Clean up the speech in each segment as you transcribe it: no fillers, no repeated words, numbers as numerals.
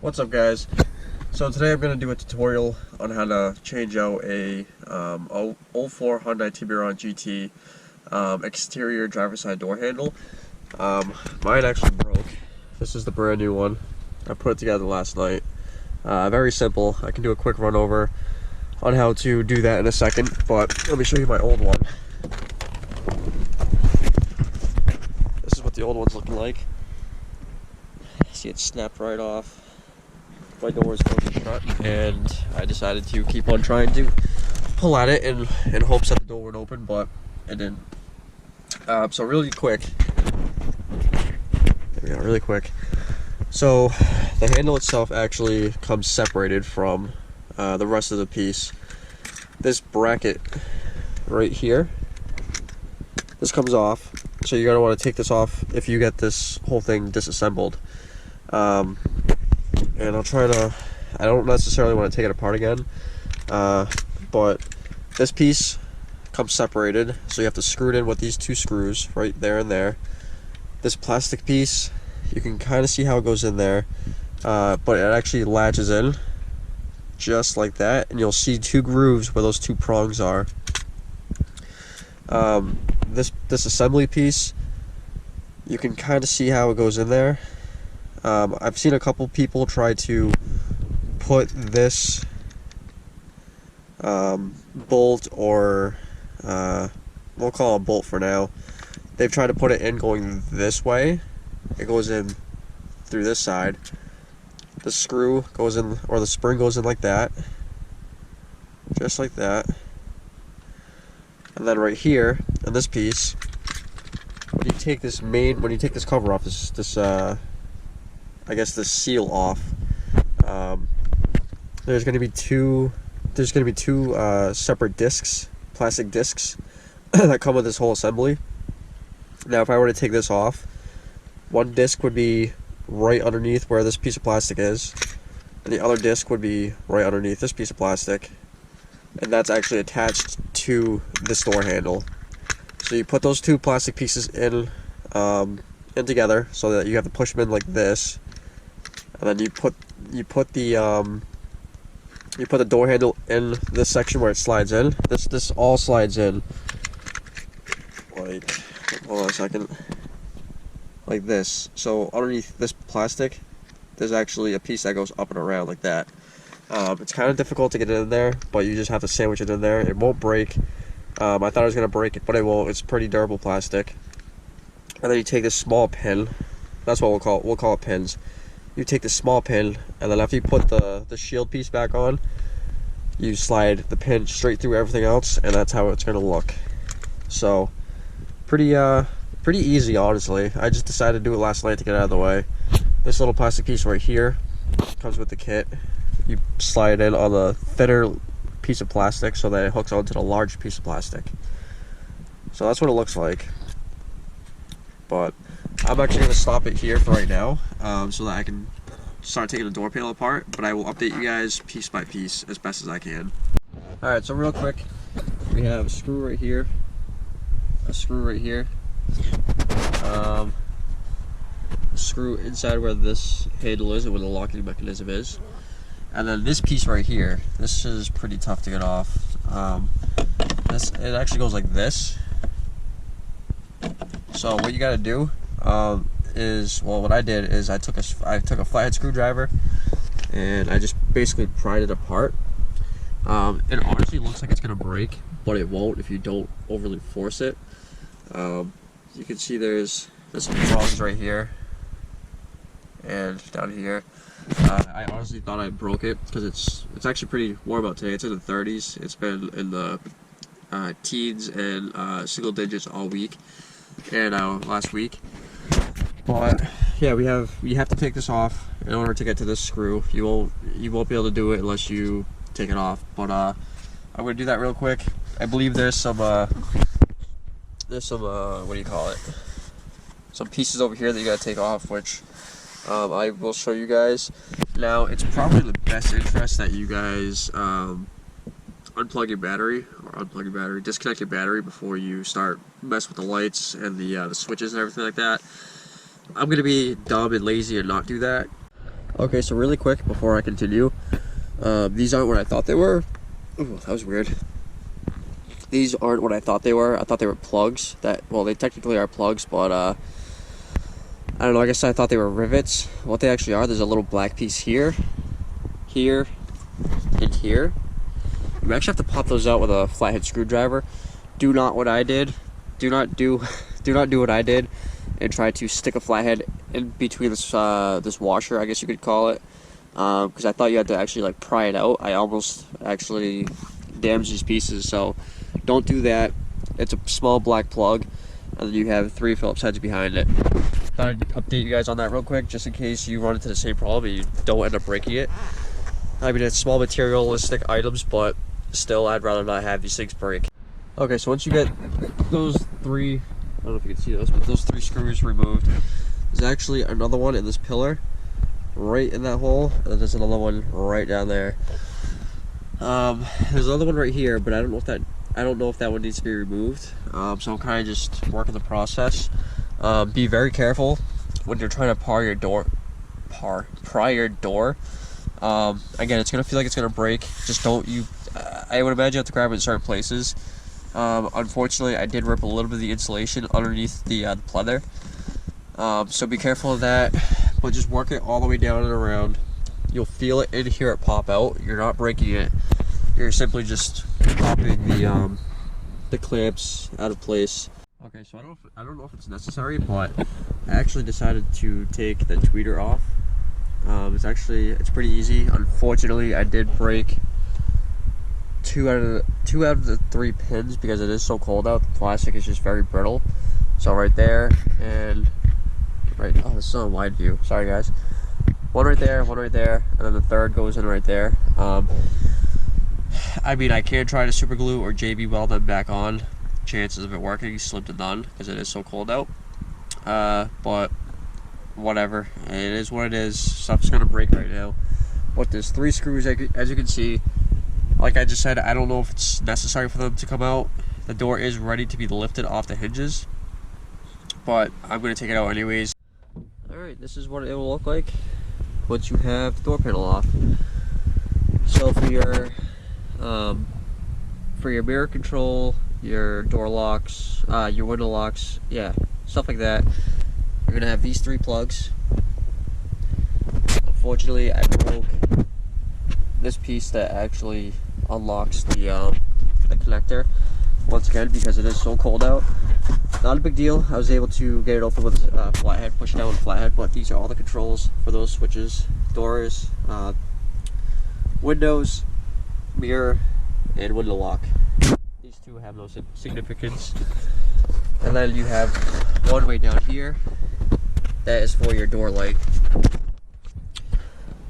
What's up, guys? So today I'm going to do a tutorial on how to change out a 04 Hyundai Tiburon GT exterior driver's side door handle. Mine actually broke. This is the brand new one. I put it together last night. Very simple. I can do a quick run over on how to do that in a second, but let me show you my old one. This is what the old one's looking like. See, it snapped right off. My door is closed shut, and I decided to keep on trying to pull at it in hopes that the door would open, but it didn't. So really quick. There we go, really quick. So the handle itself actually comes separated from the rest of the piece. This bracket right here, this comes off, so you're gonna want to take this off if you get this whole thing disassembled. And I don't necessarily want to take it apart again, but this piece comes separated, so you have to screw it in with these two screws right there and there. This plastic piece, you can kind of see how it goes in there, but it actually latches in just like that, and you'll see two grooves where those two prongs are. This assembly piece, you can kind of see how it goes in there. I've seen a couple people try to put this bolt, or we'll call it a bolt for now. They've tried to put it in going this way. It goes in through this side. The screw goes in, or the spring goes in like that, just like that. And then right here in this piece, when you take this cover off, I guess the seal off, there's going to be two separate discs, plastic discs that come with this whole assembly. Now if I were to take this off, one disc would be right underneath where this piece of plastic is, and the other disc would be right underneath this piece of plastic, and that's actually attached to this door handle. So you put those two plastic pieces in together, so that you have to push them in like this. And then you put the door handle in this section where it slides in. This all slides in, like, hold on a second, like this. So underneath this plastic, there's actually a piece that goes up and around like that. It's kind of difficult to get it in there, but you just have to sandwich it in there. It won't break. I thought I was gonna break it, but it won't. It's pretty durable plastic. And then you take this small pin. That's what we'll call it pins. You take the small pin, and then after you put the shield piece back on, you slide the pin straight through everything else, and that's how it's gonna look. So pretty easy, honestly. I just decided to do it last night to get out of the way. This little plastic piece right here comes with the kit. You slide it in on the thinner piece of plastic so that it hooks onto the large piece of plastic. So that's what it looks like. But I'm actually going to stop it here for right now, so that I can start taking the door panel apart, but I will update you guys piece by piece as best as I can. Alright, so real quick, we have a screw right here, a screw right here, a screw inside where this handle is and where the locking mechanism is, and then this piece right here. This is pretty tough to get off. It actually goes like this. So what you gotta do is, well, what I did is I took a flathead screwdriver and I just basically pried it apart. It honestly looks like it's gonna break, but it won't if you don't overly force it. You can see there's some prongs right here and down here. I honestly thought I broke it because it's actually pretty warm out today. It's in the 30s. It's been in the teens and single digits all week and last week. But yeah, you have to take this off in order to get to this screw. You won't be able to do it unless you take it off. But I'm gonna do that real quick. I believe there's some what do you call it? Some pieces over here that you gotta take off, which I will show you guys. Now, it's probably the best interest that you guys disconnect your battery before you start mess with the lights and the switches and everything like that. I'm gonna be dumb and lazy and not do that. Okay, so really quick before I continue, these aren't what I thought they were. Ooh, that was weird. These aren't what I thought they were. I thought they were plugs. Well, they technically are plugs, but I don't know. I guess I thought they were rivets. What they actually are, there's a little black piece here, here, and here. You actually have to pop those out with a flathead screwdriver. Do not what I did. Do not do what I did, and try to stick a flathead in between this washer, I guess you could call it, because I thought you had to actually like pry it out. I almost actually damaged these pieces, so don't do that. It's a small black plug, and then you have 3 Phillips heads behind it. Thought I'd update you guys on that real quick, just in case you run into the same problem and you don't end up breaking it. I mean, it's small materialistic items, but still, I'd rather not have these things break. Okay, so once you get those 3, I don't know if you can see those, but those 3 screws removed, there's actually another one in this pillar, right in that hole, and then there's another one right down there. There's another one right here, but I don't know if that one needs to be removed. So I'm kind of just working the process. Be very careful when you're trying to pry your door. Again, it's gonna feel like it's gonna break. Just don't you. I would imagine you have to grab it in certain places. Unfortunately, I did rip a little bit of the insulation underneath the pleather. So be careful of that. But just work it all the way down and around. You'll feel it and hear it pop out. You're not breaking it. You're simply just popping the clamps out of place. Okay, so I don't know if it's necessary, but I actually decided to take the tweeter off. It's pretty easy. Unfortunately, I did break two out of the 3 pins because it is so cold out. The plastic is just very brittle. So right there and oh, this is on wide view. Sorry guys. One right there, and then the third goes in right there. I mean, I can try to super glue or JB weld them back on. Chances of it working slim to none because it is so cold out. But whatever, it is what it is. Stuff's gonna break right now. But there's 3 screws, as you can see. Like I just said, I don't know if it's necessary for them to come out. The door is ready to be lifted off the hinges, but I'm gonna take it out anyways. Alright, this is what it will look like once you have the door panel off. So for your mirror control, your door locks, your window locks, yeah, stuff like that, you're gonna have these 3 plugs. Unfortunately, I broke this piece that actually unlocks the connector once again because it is so cold out. Not a big deal. I was able to get it open with a flathead, push down with a flathead, but these are all the controls for those switches: doors, windows, mirror, and window lock. These 2 have no significance. And then you have one way down here that is for your door light.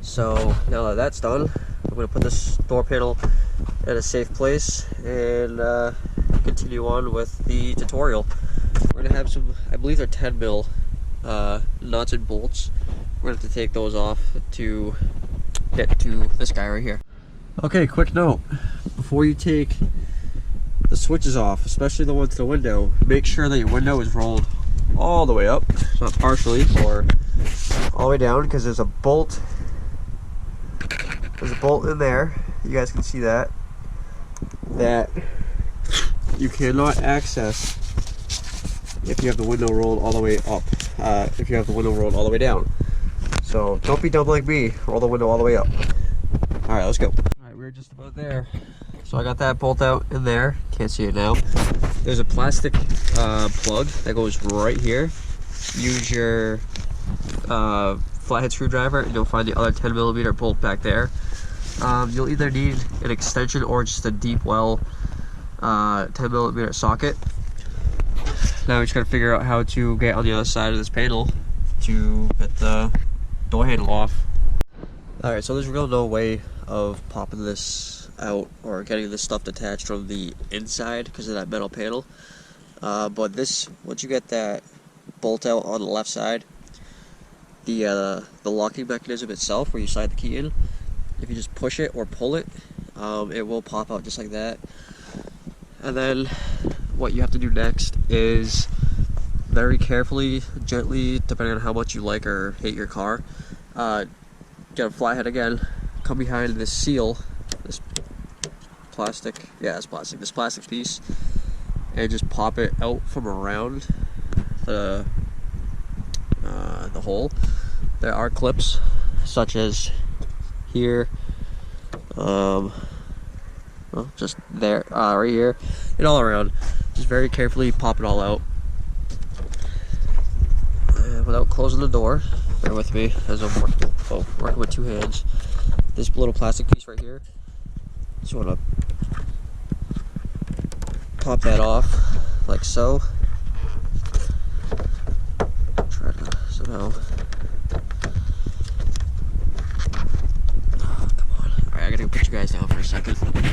So now that that's done, I'm going to put this door panel in a safe place and continue on with the tutorial. We're going to have some, I believe they're 10 mil nuts and bolts. We're going to have to take those off to get to this guy right here. Okay, quick note. Before you take the switches off, especially the one to the window, make sure that your window is rolled all the way up, not partially, or all the way down, because there's a bolt. There's a bolt in there, you guys can see that you cannot access if you have the window rolled all the way up, if you have the window rolled all the way down. So don't be dumb like me, roll the window all the way up. Alright, let's go. Alright, we're just about there. So I got that bolt out in there, can't see it now. There's a plastic plug that goes right here. Use your flathead screwdriver and you'll find the other 10mm bolt back there. You'll either need an extension or just a deep well 10mm socket. Now we just gotta figure out how to get on the other side of this panel to get the door handle off. Alright, so there's really no way of popping this out or getting this stuff detached from the inside because of that metal panel. But this, once you get that bolt out on the left side, the locking mechanism itself where you slide the key in, if you just push it or pull it, it will pop out just like that. And then what you have to do next is very carefully, gently, depending on how much you like or hate your car, get a flathead again, come behind this seal, this plastic, yeah, it's plastic, this plastic piece, and just pop it out from around the hole. There are clips, such as here, well, just there, right here, and all around. Just very carefully pop it all out, and without closing the door. Bear with me as I'm working with two hands. This little plastic piece right here, just want to pop that off like so. Try to somehow. Oh, come on. Alright, I gotta put you guys down for a second. Hold on.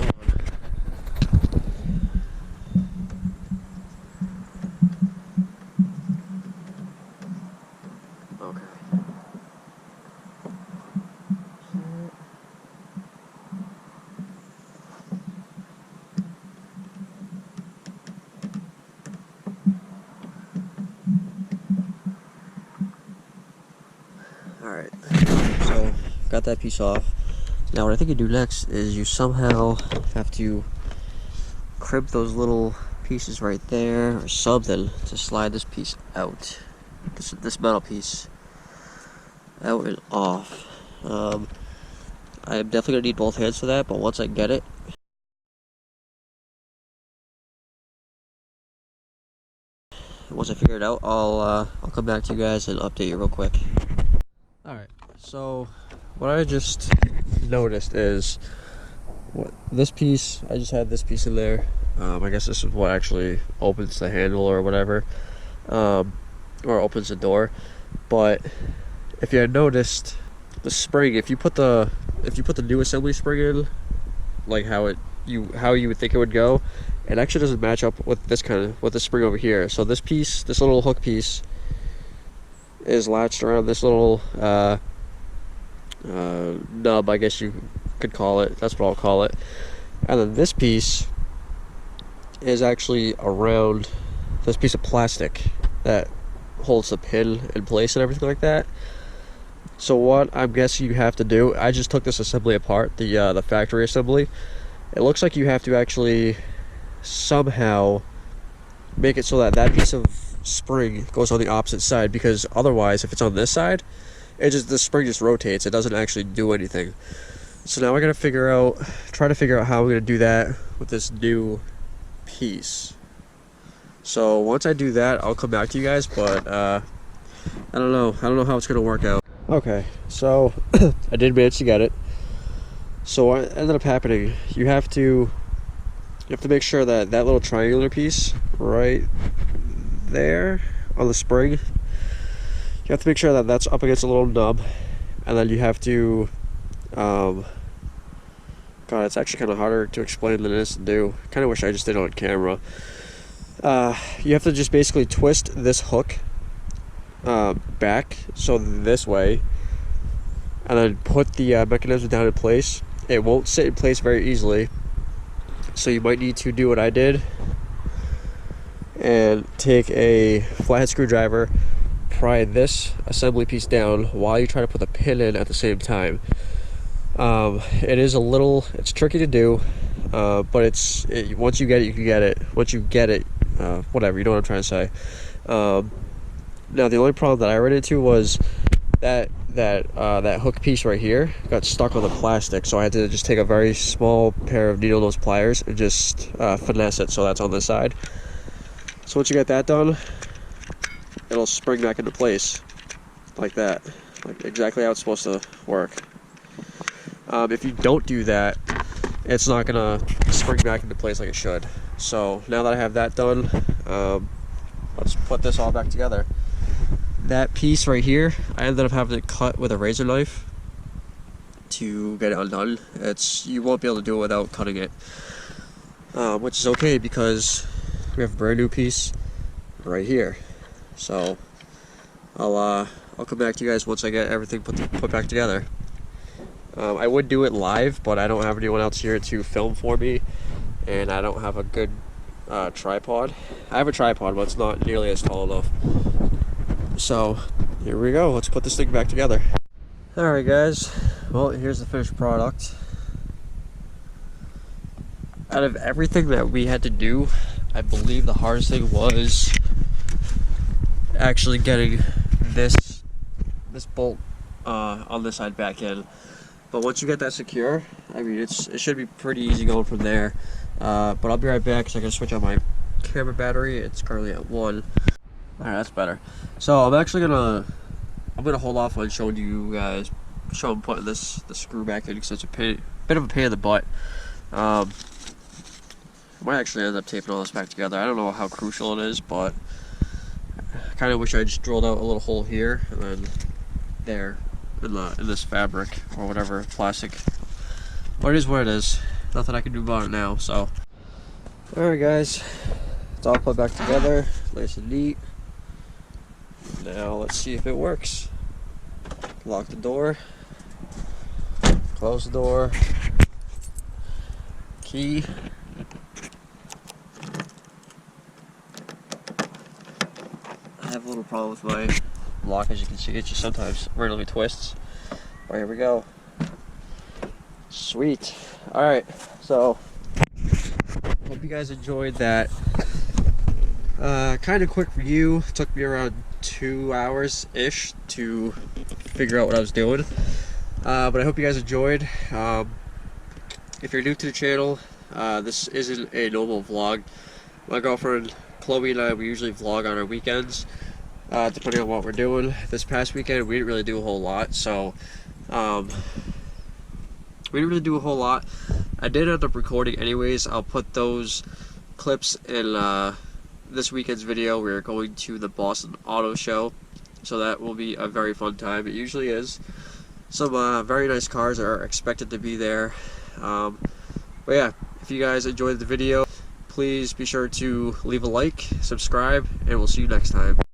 Okay. Alright, so got that piece off. Now what I think you do next is you somehow have to crimp those little pieces right there or something to slide this piece out. This metal piece out and off. I am definitely gonna need both hands for that, but once I get it, once I figure it out, I'll come back to you guys and update you real quick. Alright, so what I just noticed is this piece, I just had this piece in there. I guess this is what actually opens the handle or whatever, or opens the door. But if you had noticed, the spring, if you put the new assembly spring in, like how you would think it would go, it actually doesn't match up with with the spring over here. So this piece, this little hook piece, is latched around this little nub, I guess you could call it. That's what I'll call it. And then this piece is actually around this piece of plastic that holds the pin in place and everything like that. So what I'm guessing you have to do, I just took this assembly apart, the factory assembly. It looks like you have to actually somehow make it so that that piece of spring goes on the opposite side, because otherwise if it's on this side, the spring just rotates. It doesn't actually do anything. So now I gotta try to figure out how I'm gonna do that with this new piece. So once I do that, I'll come back to you guys, but I don't know how it's gonna work out. Okay, so I did manage to get it. So what ended up happening, you have to make sure that little triangular piece right there on the spring, you have to make sure that that's up against a little nub, and then you have to God, it's actually kind of harder to explain than it is to do. Kind of wish I just did it on camera. You have to just basically twist this hook back, so this way, and then put the mechanism down in place. It won't sit in place very easily, so you might need to do what I did and take a flathead screwdriver, pry this assembly piece down while you try to put the pin in at the same time. It's tricky to do, but once you get it, you can get it. Once you get it, whatever, you know what I'm trying to say. Now the only problem that I ran into was that hook piece right here got stuck on the plastic, so I had to just take a very small pair of needle nose pliers and just finesse it so that's on this side. So once you get that done, it'll spring back into place like that, like exactly how it's supposed to work. If you don't do that, it's not gonna spring back into place like it should. So now that I have that done, let's put this all back together. That piece right here, I ended up having to cut with a razor knife to get it undone. You won't be able to do it without cutting it, which is okay because we have a brand new piece right here. So I'll come back to you guys once I get everything put back together. I would do it live, but I don't have anyone else here to film for me, and I don't have a good tripod. I have a tripod, but it's not nearly as tall enough. So here we go. Let's put this thing back together. Alright guys, well here's the finished product. Out of everything that we had to do, I believe the hardest thing was actually getting this bolt on this side back in. But once you get that secure, I mean it should be pretty easy going from there. But I'll be right back because I gotta switch out my camera battery. It's currently at 1. Alright, that's better. So I'm gonna hold off on showing you guys, putting the screw back in because it's a bit of a pain in the butt. I might actually end up taping all this back together. I don't know how crucial it is, but I kind of wish I just drilled out a little hole here and then there in this fabric or whatever, plastic. But it is what it is. Nothing I can do about it now. So, all right, guys, it's all put back together, nice and neat. Now let's see if it works. Lock the door. Close the door. Key. I have a little problem with my lock, as you can see. It just sometimes randomly twists. Alright, here we go. Sweet. Alright, so hope you guys enjoyed that kind of quick review. It took me around 2 hours ish to figure out what I was doing, but I hope you guys enjoyed. If you're new to the channel, this isn't a normal vlog. My girlfriend Chloe and I, we usually vlog on our weekends, depending on what we're doing. This past weekend we didn't really do a whole lot, so we didn't really do a whole lot. I did end up recording anyways. I'll put those clips in this weekend's video. We're going to the Boston Auto Show, so that will be a very fun time. It usually is. Some very nice cars are expected to be there. But yeah, if you guys enjoyed the video, please be sure to leave a like, subscribe, and we'll see you next time.